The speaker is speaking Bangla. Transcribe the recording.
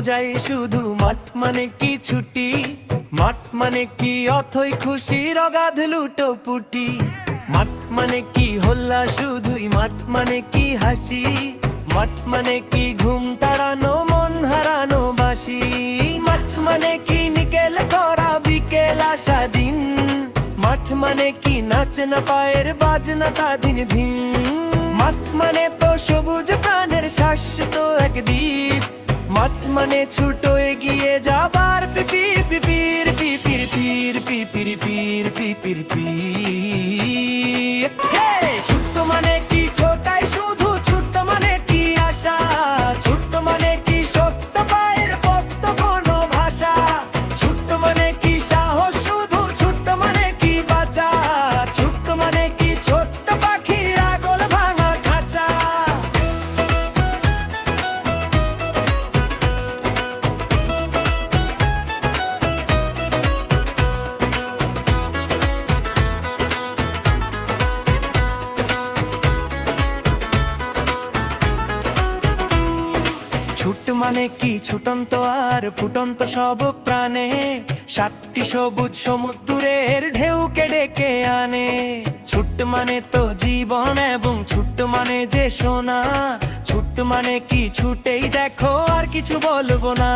মজাই শুধু। মাঠ মানে কি ছুটি, মাঠ মানে কি অথই খুশির অগাধ লুটোপুটি। মাঠ মানে কি হল্লা শুধুই, মাঠ মানে কি হাসি, মাঠ মানে কি ঘুম তাড়ানো মন হারানো বাসি। মাঠ মানে কি নিকেল করা বিকেল আসা দিন, মাঠ মানে কি নাচে না পায়ের বাজনা তা দিন দিন। মাঠ মানে তো সবুজ প্রাণের শাশ্বত এক দ্বীপ, মাঠ মানে ছোট এগিয়ে যাবার পিপির পিপির পিপির পির পিপির পির পিপির পির। ছোট্ট মানে কি ছোটাই শুধু, ছোট্ট মানে কি আশা, ছোট্ট মানে কি সত্য পায়ের পক্ত কোনো ভাষা। ছোট্ট মানে কি সাহস শুধু, ছোট্ট মানে কি বাঁচা, ছোট্ট মানে কি ছোট্ট পাখি আগল ভাঙা খাঁচা। ছোট্ট মানে কি ছুটন্ত আর ফুটন্ত সব প্রাণে, সাতটি সবুজ সমুদ্রের ঢেউকে ডেকে আনে। ছোট্ট মানে তো জীবন এবং ছোট্ট মানে যে সোনা, ছোট্ট মানে কি ছুটেই দেখো আর কিছু বলবো না।